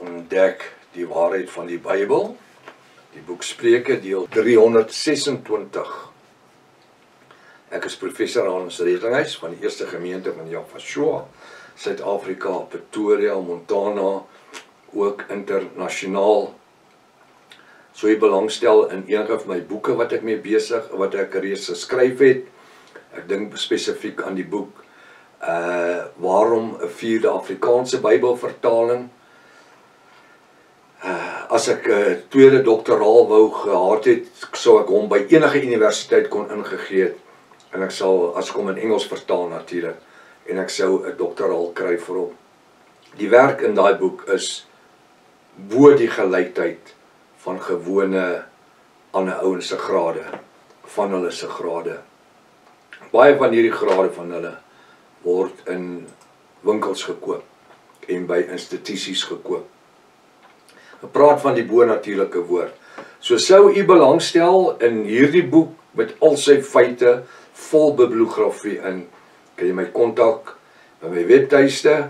ontdek die waarheid van die Bybel, die boek Spreuke, deel 326. Ek is professor Hans Redlinghuis van die Eerste Gemeente van Jaffa, Suid-Afrika, Pretoria, Montana, ook internasionaal. So jy belangstel in enige van my boeke wat ek mee besig, wat ek reeds geskryf het. Ek dink spesifiek aan die boek Waarom 'n 4de Afrikaanse Bybelvertaling. As ek 'n tweede doktoraal wou gehad het, sou ek hom by enige universiteit kon ingegee het. En ek sal, as ek hom in Engels vertaal natuurlik, en ek sou 'n doktoraal kry vir hom. Die werk in daai boek is bo die gelykheid van gewone ander ouens se grade, van hulle se grade. Baie van hierdie grade van hulle word in winkels gekoop en by institusies gekoop. Ek praat van die bonatuurlike woord. So sou u belangstel in hierdie boek met al sy feite, vol bibliografie in, kan jy my kontak by my webtuiste,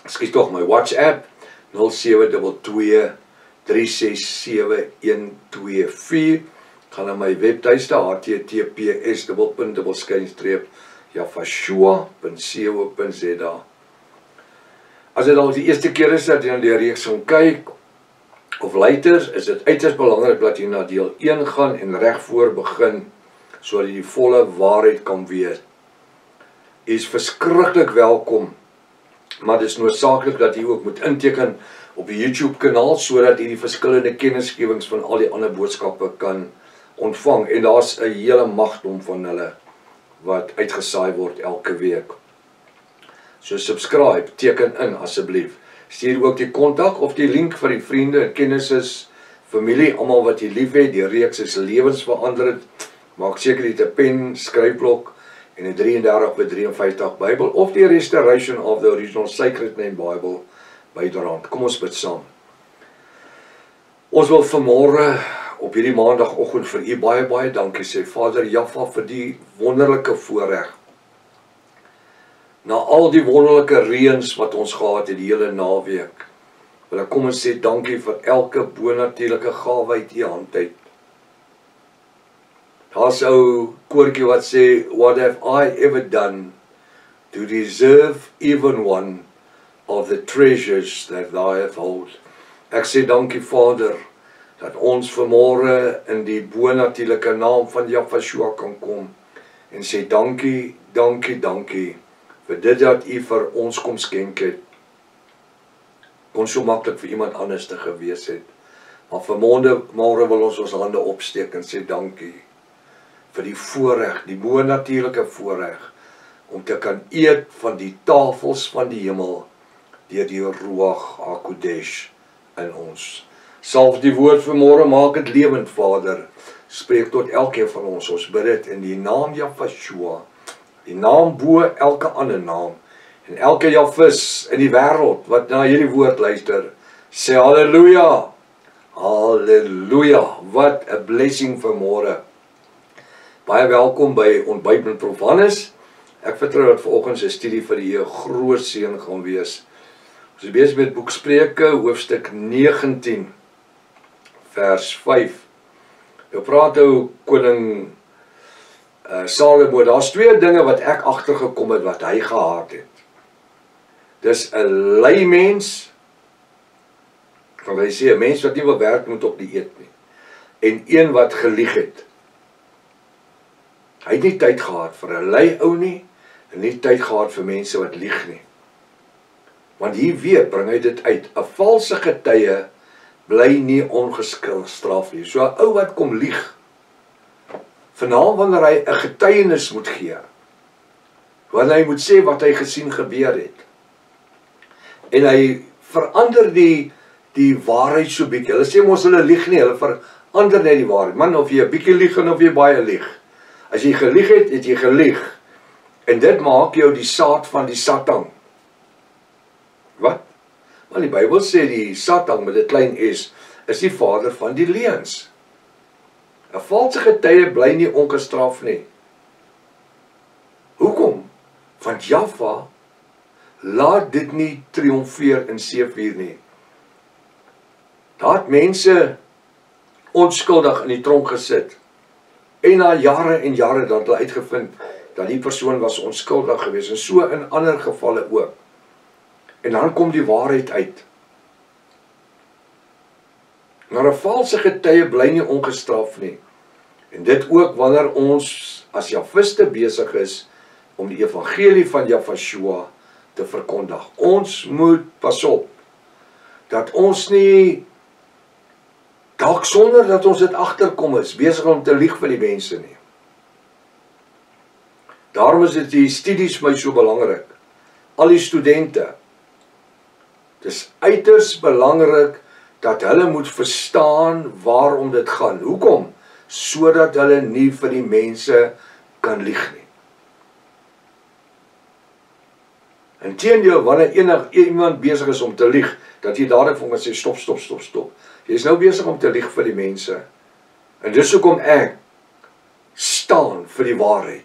skiet tog my WhatsApp 0722 367 gaan na my webtuiste https://jaffa.co.za. As dit al die eerste keer is dat jy na die reeks gaan kyk of luister, is dit uiters belangrik dat jy na deel 1 gaan en reg voor begin, sodat jy die volle waarheid kan weet. Jy is verskriklik welkom, maar dit is noodsaaklik dat jy ook moet inteken op die YouTube kanaal, sodat jy die verskillende kennisgewings van al die ander boodskappe kan ontvang. En daar's 'n hele magdom van hulle wat uitgesaai word elke week. So subscribe, teken in asseblief. Stuur ook die kontak of die link vir die vriende en kennisses, familie, almal wat jy liefhet. Die reeks is lewensveranderend. Maak seker jy het 'n pen, skryfblok en 'n 33x53 Bybel of die Restoration of the Original Sacred Name Bible byderhand. Kom ons bid saam. Ons wil vanmôre op hierdie maandagoggend vir u baie dankie sê, Vader Jaffa, vir die wonderlike voorreg. Na al die wonderlike reëns wat ons gehad het die hele naweek, wil ek kom en sê dankie vir elke bonatuurlike gawe uit u hand uit. Daar's 'n koortjie wat sê, what have I ever done to deserve even one of the treasures that thou hast hold. Ek sê dankie Vader, dat ons vanmôre in die bonatuurlike naam van Jaffa kan kom en sê dankie vir dit dat u vir ons kom skenk het. Kon so maklik vir iemand anders te gewees het. Maar vanmôre wil ons hande opsteek en sê dankie vir die voorreg, die bonatuurlike voorreg, om te kan eet van die tafels van die hemel, deur die Ruach HaKodesh in ons. Salf die woord vanmôre, maak dit lewend, Vader. Spreek tot elkeen van ons. Ons bid dit in die naam Jaffa, die naam bo elke ander naam. En elke Jaffis in die wêreld wat na hierdie woord luister, sê halleluja. Halleluja. Wat 'n blessing vanmôre. Baie welkom by Ontbyt met Prof Hannes. Ek vertrou dat vanoggend se studie vir die groot seën gaan wees. Ons is besig met boek Spreuke, hoofstuk 19, vers 5. Nou praat koning Salomo, daar's twee dinge wat ek agtergekom het wat hy gehaat het. Dis 'n lui mens, want hy sê 'n mens wat nie wil werk moet op die eet nie, en een wat gelieg het. Hy het nie tyd gehad vir 'n lui ou nie, en nie tyd gehad vir mense wat lieg nie. Want hier weer bring hy dit uit, 'n valse getuie bly nie ongestraf nie. So 'n ou wat kom lieg, vanaand wanneer hy 'n getuienis moet gee, wanneer hy moet sê wat hy gesien gebeur het, en hy verander die waarheid so bietjie. Hulle sê mos hulle lieg nie, hulle verander net die waarheid. Man, of jy 'n bietjie lieg en of jy baie lieg. As jy gelieg het, het jy gelieg. En dit maak jou die saad van die Satan. Wat? Want die Bybel sê die Satan met 'n klein s is die vader van die leuns. 'n Valse getuie bly nie ongestraf nie. Hoekom? Want Jaffa laat dit nie triomfeer in seëvier nie. Daar het mense onskuldig in die tronk gesit. En na jare en jare dat hulle uitgevind dat die persoon was onskuldig geweest, en so in ander gevalle ook. En dan kom die waarheid uit. Maar 'n valse getuie bly nie ongestraf nie. En dit ook wanneer ons as Jahwiste besig is om die evangelie van Jahweh te verkondig. Ons moet pas op dat ons nie dalk sonder dat ons dit agterkom is besig om te lieg vir die mense nie. Daarom is dit die studies my so belangrik. Al die studente. Dit is uiters belangrik dat hulle moet verstaan waarom dit gaan. Hoekom? Sodat hulle nie vir die mense kan lieg nie. Inteendeel, wanneer iemand besig is om te lieg, dat jy dadelik vir hom sê, stop. Jy is nou besig om te lieg vir die mense. En dis hoekom ek staan vir die waarheid.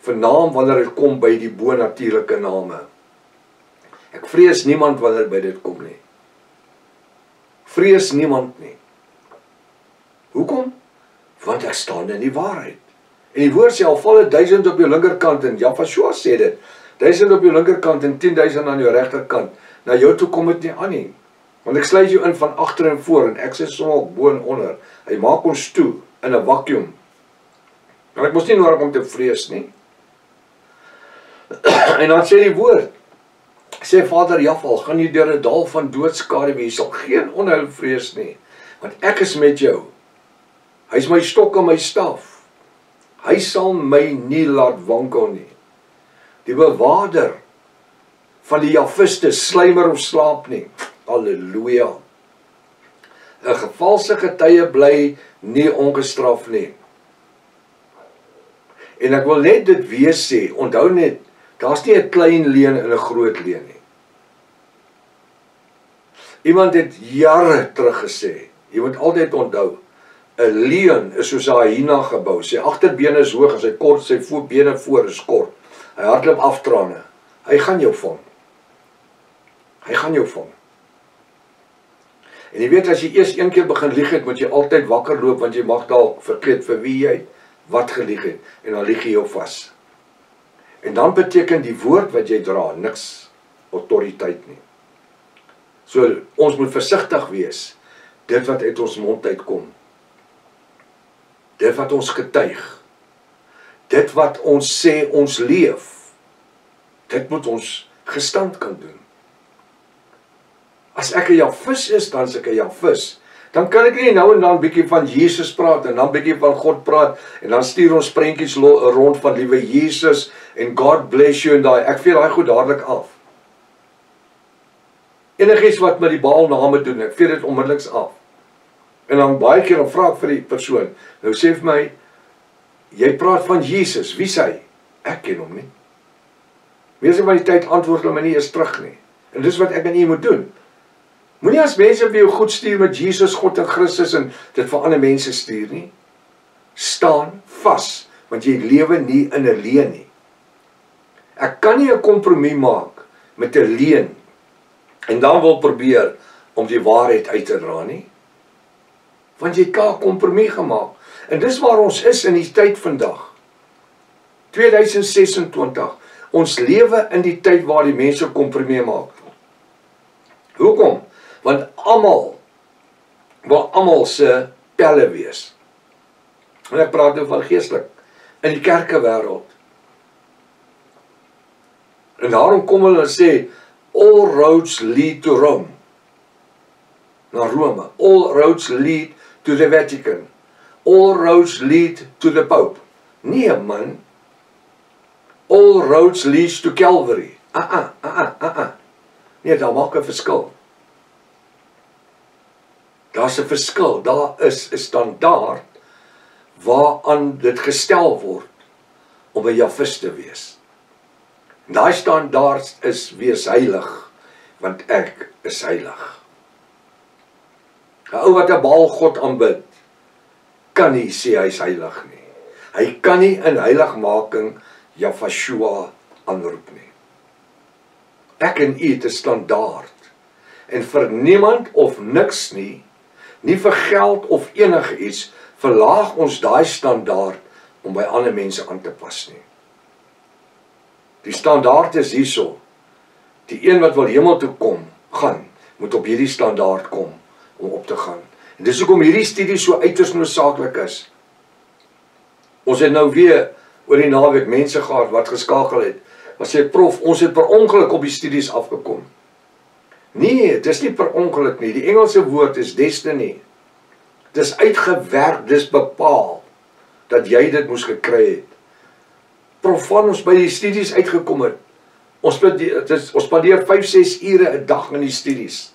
Vernaam wanneer dit kom by die bonatuurlike name. Ek vrees niemand wanneer by dit kom nie. Vrees niemand nie. Hoekom? Want ek staan in die waarheid. En die woord sê, al val 1000 op jou linkerkant, en Jahweh sê dit, 1000 op jou linkerkant en 10.000 aan jou regterkant, na jou toe kom dit nie aan nie. Want ek sluit jou in van agter en voor, en ek sê sommer bo en onder. Hy maak ons toe in 'n vacuüm. En ek mos nie nodig om te vrees nie. En dan sê die woord, sê Vader Jahweh, gaan jy deur 'n dal van doodskade wees, jy sal geen onheil vrees nie, want ek is met jou. Hy is my stok en my staf. Hy sal my nie laat wankel nie. Die bewaarder van die Jahwiste slymer of slaap nie. Halleluja. 'n valse getuie bly nie ongestraf nie. En ek wil net dit weer sê, onthou net, daar's nie 'n klein leuen en 'n groot leuen nie. Iemand het jare terug gesê, jy moet altyd onthou, 'n leuen is soos 'n hyena gebou. Sy agterbene is hoog en sy kort, sy bene voor is kort. Hy hardloop aftrane. Hy gaan jou vang. Hy gaan jou vang. En jy weet, as jy eers een keer begin lieg het, moet jy altyd wakker loop, want jy mag dalk vergeet vir wie jy wat gelieg het, en dan lieg jy jou vas. En dan beteken die woord wat jy dra niks autoriteit nie. So, ons moet versigtig wees, dit wat uit ons mond uitkom, dit wat ons getuig, dit wat ons sê ons leef, dit moet ons gestand kan doen. As ek 'n Jahwis is, dan is ek 'n Jahwis. Dan kan ek nie nou en dan bietjie van Jesus praat, en dan bietjie van God praat, en dan stuur ons prentjies rond van liewe Jesus, en God bless you, en daai, ek vee daai goed dadelik af. Enigiets wat met die Baalname doen, ek vee dit onmiddellik af. En dan baie keer dan vra ek vir die persoon, nou sê vir my, jy praat van Jesus, wie is hy? Ek ken hom nie. Meeste van die tyd antwoord hulle my nie eens terug nie. En dis wat ek en jy moet doen. Moenie as mense vir jou goed stuur met Jesus, God en Christus, en dit vir ander mense stuur nie. Staan vas, want jy lewe nie in 'n leuen nie. Ek kan nie 'n kompromie maak met 'n leuen, en dan wil probeer om die waarheid uit te dra nie. Want jy kan 'n kompromie gemaak. En dis waar ons is in die tyd vandag. 2026. Ons lewe in die tyd waar die mense kompromie maak. Hoekom? Want wil almal se pelle wees. En ek praat nou van geestelik, in die kerkewêreld. En daarom kom hulle sê, all roads lead to Rome. Na Rome. All roads lead to the Vatican. All roads lead to the Pope. Nee man. All roads lead to Calvary. Nee, daar maak 'n verskil. Daar's 'n verskil. Daar is 'n standaard waaraan dit gestel word om 'n Jahwis te wees. En daai standaard is wees heilig, want ek is heilig. 'n Ou wat 'n Baalgod aanbid, kan nie sê hy is heilig nie. Hy kan nie in heiligmaking Jahweh aanroep nie. Ek en u het 'n standaard En vir niemand of niks nie vir geld of enige iets, verlaag ons daai standaard om by ander mense aan te pas nie. Die standaard is hierso. Die een wat wil hemel toe gaan, moet op hierdie standaard kom om op te gaan. En dis hoekom hierdie studie so uiters noodsaaklik is. Ons het nou weer oor die naweek mense gehad wat geskakel het. Wat sê, prof, ons het per ongeluk op die studies afgekom. Nee, het is nie per ongeluk nie. Die Engelse woord is destiny. Het is uitgewerk, dit is bepaal dat jy dit moes gekry het. Prof, van ons by die studies uitgekom het. Ons spandeer 5-6 ure 'n dag in die studies.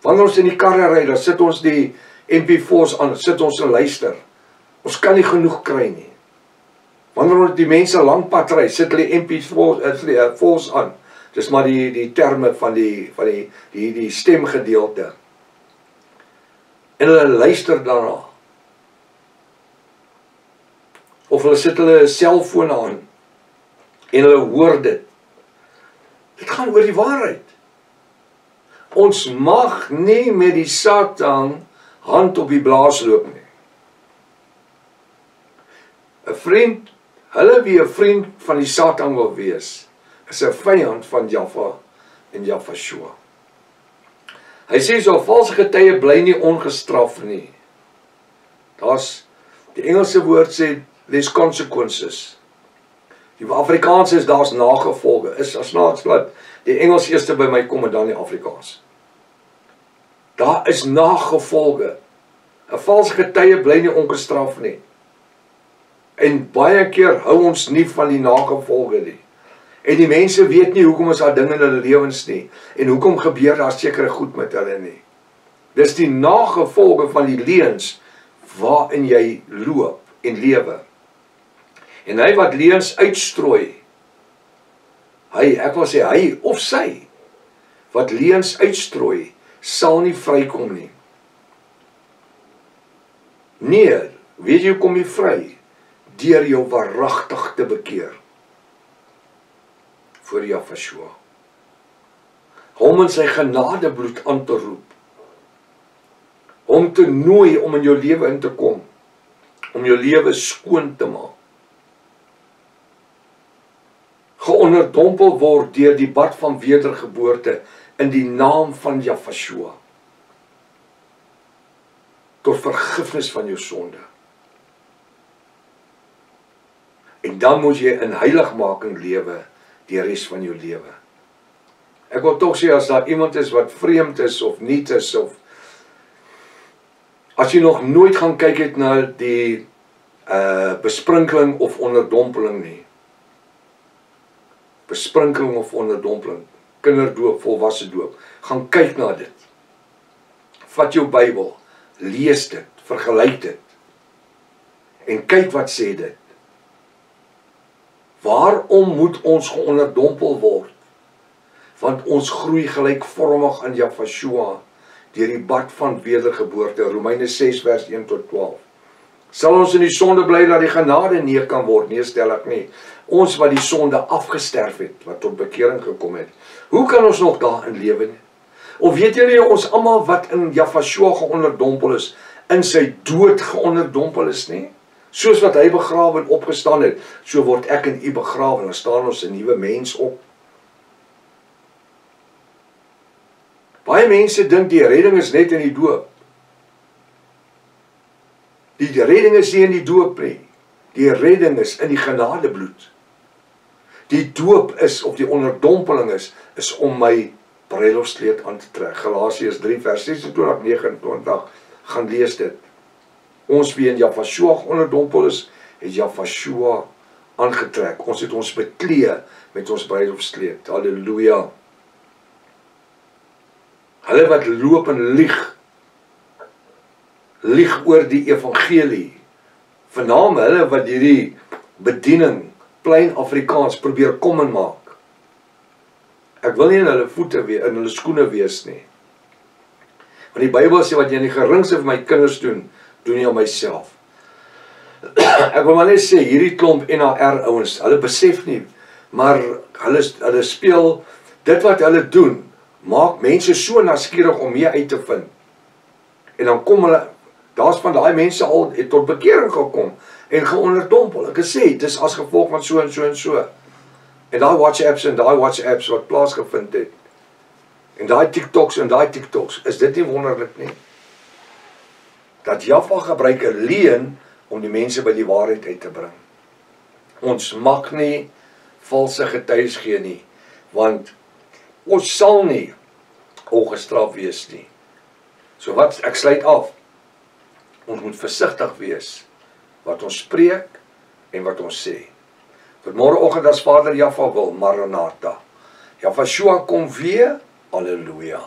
Wanneer ons in die karre ry, dan sit ons die MP4's aan, sit ons en luister. Ons kan nie genoeg kry nie. Wanneer ons die mense lang pad ry, sit hulle MP4's aan. Dis maar die terme van die stemgedeelte. En hulle luister daarna. Of hulle sit hulle selfoon aan en hulle hoor dit. Dit gaan oor die waarheid. Ons mag nie met die Satan hand op die blaas loop nie. 'n vriend, hulle wie 'n vriend van die Satan wil wees, is 'n vyand van Jahwe en Jahweshua. Hy sê so, valse getuie bly nie ongestraf nie. Die Engelse woord sê, there's consequences. Die Afrikaans is, daar's nagevolge. Is as snaaks dat die Engels eerste by my kom en dan die Afrikaans. Daar is nagevolge. 'n Valse getuie bly nie ongestraf nie. En baie keer hou ons nie van die nagevolge nie. En die mense weet nie hoekom is daar dinge in hulle lewens nie. En hoekom gebeur daar sekere goed met hulle nie. Dis die nagevolge van die leuns waarin jy loop en lewe. En hy wat leuns uitstrooi, ek wil sê hy of sy, wat leuns uitstrooi, sal nie vrykom nie. Nee, weet jy hoe kom jy vry? Deur jou waaragtig te bekeer. Voor Jahweshua. Hom in sy genadebloed aan te roep. Hom te nooi om in jou lewe in te kom. Om jou lewe skoon te maak. Geonderdompel word deur die bad van wedergeboorte in die naam van Jahweshua. Tot vergifnis van jou sonde. En dan moet jy in heiligmaking lewe die res van jou lewe. Ek wil tog sê, as daar iemand is wat vreemd is of niet is, of as jy nog nooit gaan kyk het na die besprinkeling of onderdompeling nie. Besprinkeling of onderdompeling, kinderdoop, volwasse doop, gaan kyk na dit. Vat jou Bybel, lees dit, vergelyk dit, en kyk wat sê dit. Waarom moet ons geonderdompel word? Want ons groei gelykvormig aan Jahweshua deur die bad van wedergeboorte, Romeine 6 vers 1 tot 12. Sal ons in die sonde bly dat die genade neer kan word? Nee, stel ek nie. Ons wat die sonde afgesterf het, wat tot bekering gekom het. Hoe kan ons nog daarin lewe nie? Of weet julle, ons almal wat in Jahweshua geonderdompel is, in sy dood geonderdompel is nie? Soos wat hy begrawe en opgestaan het, so word ek en u begrawe, en dan staan ons 'n nuwe mens op. Baie mense dink die redding is net in die doop. Die redding is nie in die doop nie. Die redding is in die genadebloed. Die doop is, of die onderdompeling is om my bruilofskleed aan te trek. Galasiërs 3 vers 26-29, gaan lees dit. Ons wie in Jahweshua onderdompel is, het Jahweshua aangetrek. Ons het ons beklee met ons bruilofskleed. Halleluja. Hulle wat loop en lieg oor die evangelie. Vernaam hulle wat hierdie bediening, plain Afrikaans, probeer kom en maak. Ek wil nie in hulle voete wees, in hulle skoene wees nie. Want die Bybel sê, wat jy in die geringste van my kinders doen jy aan myself. Ek wil maar net sê, hierdie klomp NAR ouens, hulle besef nie, maar hulle speel, dit wat hulle doen, maak mense so nuuskierig om meer uit te vind. En dan kom hulle, daar's van daai mense al tot bekering gekom en geonderdompel. Ek sê, dit is as gevolg van so en so en so. En daai WhatsApps wat plaasgevind het. En daai TikToks, is dit nie wonderlik nie? Dat Jaffa gebruik 'n leuen om die mense by die waarheid uit te bring. Ons mag nie valse getuies gee nie, want ons sal nie ongestraf wees nie. So wat, ek sluit af. Ons moet versigtig wees wat ons spreek en wat ons sê. Tot môreoggend as Vader Jaffa wil, Maranatha. Jaffa Shua kom weer, halleluja.